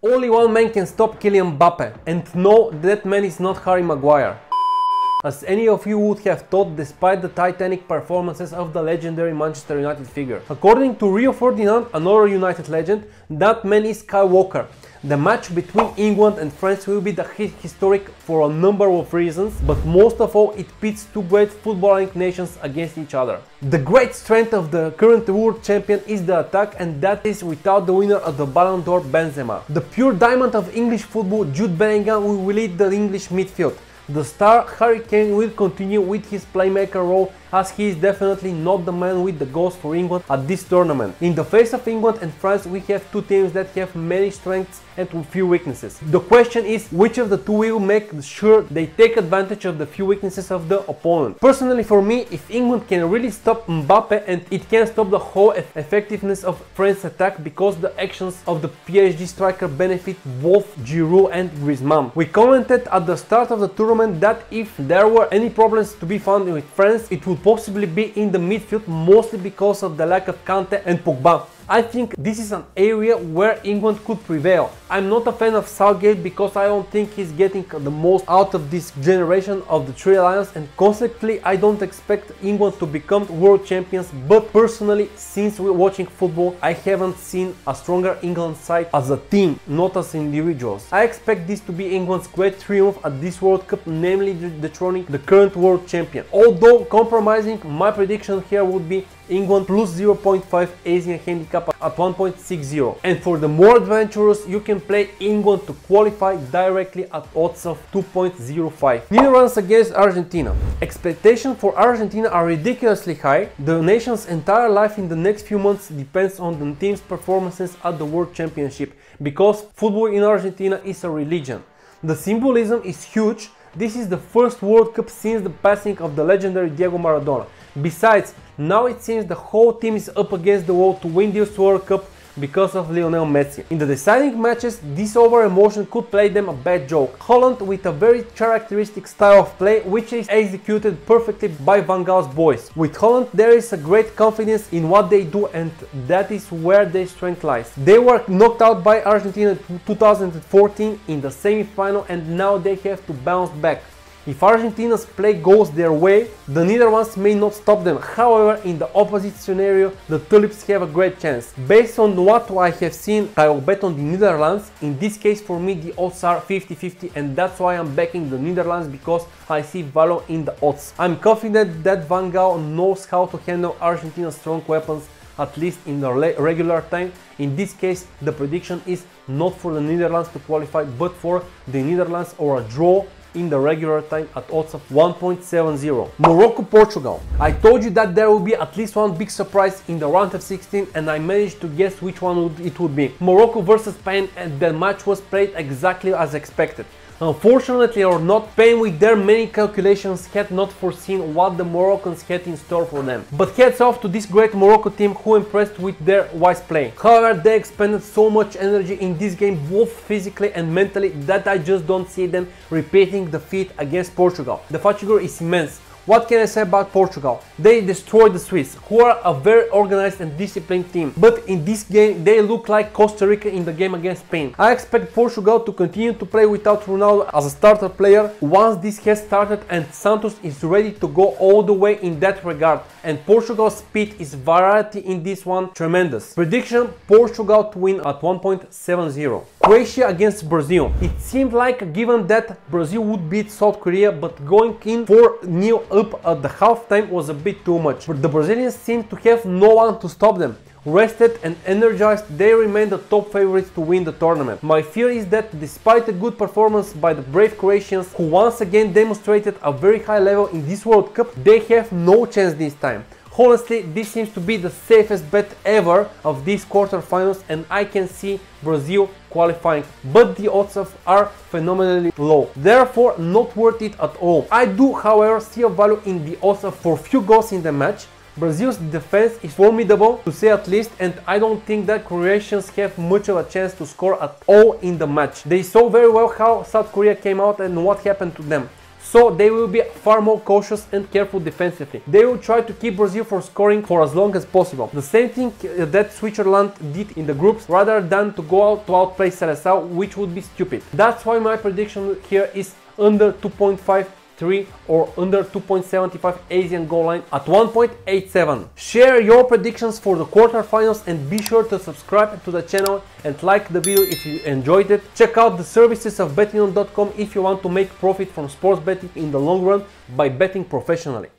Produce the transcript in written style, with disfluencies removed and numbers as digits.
Only one man can stop Kylian Mbappe, and no, that man is not Harry Maguire. As any of you would have thought, despite the titanic performances of the legendary Manchester United figure. According to Rio Ferdinand, another United legend, that man is Kyle Walker. The match between England and France will be historic for a number of reasons, but most of all it pits two great footballing nations against each other. The great strength of the current world champion is the attack, and that is without the winner of the Ballon d'Or, Benzema. The pure diamond of English football, Jude Bellingham, will lead the English midfield. The star Harry Kane will continue with his playmaker role, as he is definitely not the man with the goals for England at this tournament. In the face of England and France, we have two teams that have many strengths and few weaknesses. The question is which of the two will make sure they take advantage of the few weaknesses of the opponent. Personally, for me, if England can really stop Mbappe, and it can stop the whole effectiveness of France's attack, because the actions of the PSG striker benefit both Giroud and Griezmann. We commented at the start of the tournament that if there were any problems to be found with France, it would possibly be in the midfield, mostly because of the lack of Kante and Pogba. I think this is an area where England could prevail. I'm not a fan of Southgate because I don't think he's getting the most out of this generation of the Three Lions, and consequently I don't expect England to become world champions, but personally, since we're watching football, I haven't seen a stronger England side as a team, not as individuals. I expect this to be England's great triumph at this World Cup, namely dethroning the current world champion. Although compromising, my prediction here would be England plus 0.5 Asian handicap at 1.60, and for the more adventurous, you can play England to qualify directly at odds of 2.05. Netherlands against Argentina. Expectations for Argentina are ridiculously high. The nation's entire life in the next few months depends on the team's performances at the World Championship, because football in Argentina is a religion. The symbolism is huge. This is the first World Cup since the passing of the legendary Diego Maradona. Besides, now it seems the whole team is up against the wall to win this World Cup because of Lionel Messi. In the deciding matches, this over emotion could play them a bad joke. Holland, with a very characteristic style of play, which is executed perfectly by Van Gaal's boys. With Holland, there is a great confidence in what they do, and that is where their strength lies. They were knocked out by Argentina in 2014 in the semi-final, and now they have to bounce back. If Argentina's play goes their way, the Netherlands may not stop them. However, in the opposite scenario, the Tulips have a great chance. Based on what I have seen, I will bet on the Netherlands. In this case, for me, the odds are 50-50, and that's why I'm backing the Netherlands, because I see value in the odds. I'm confident that Van Gaal knows how to handle Argentina's strong weapons, at least in the regular time. In this case, the prediction is not for the Netherlands to qualify, but for the Netherlands or a draw in the regular time at odds of 1.70. Morocco-Portugal. I told you that there will be at least one big surprise in the round of 16, and I managed to guess which one it would be. Morocco versus Spain, and the match was played exactly as expected. Unfortunately or not, Spain with their many calculations had not foreseen what the Moroccans had in store for them. But hats off to this great Morocco team, who impressed with their wise play. However, they expended so much energy in this game, both physically and mentally, that I just don't see them repeating the feat against Portugal. The fatigue is immense. What can I say about Portugal? They destroyed the Swiss, who are a very organized and disciplined team. But in this game, they look like Costa Rica in the game against Spain. I expect Portugal to continue to play without Ronaldo as a starter player once this has started, and Santos is ready to go all the way in that regard. And Portugal's speed is variety in this one tremendous. Prediction: Portugal to win at 1.70. Croatia against Brazil. It seemed like a given that Brazil would beat South Korea, but going in 4-0 up at the halftime was a bit too much. But the Brazilians seem to have no one to stop them. Rested and energized, they remain the top favorites to win the tournament. My fear is that despite a good performance by the brave Croatians, who once again demonstrated a very high level in this World Cup, they have no chance this time. Honestly, this seems to be the safest bet ever of these quarterfinals, and I can see Brazil qualifying, but the odds are phenomenally low, therefore not worth it at all. I do, however, see a value in the odds for few goals in the match. Brazil's defense is formidable, to say at least, and I don't think that Croatians have much of a chance to score at all in the match. They saw very well how South Korea came out and what happened to them. so they will be far more cautious and careful defensively. They will try to keep Brazil from scoring for as long as possible. The same thing that Switzerland did in the groups, rather than to go out to outplay Seleção, which would be stupid. That's why my prediction here is under 2.53 or under 2.75 Asian goal line at 1.87. Share your predictions for the quarterfinals and be sure to subscribe to the channel and like the video if you enjoyed it. Check out the services of bettingom.com if you want to make profit from sports betting in the long run by betting professionally.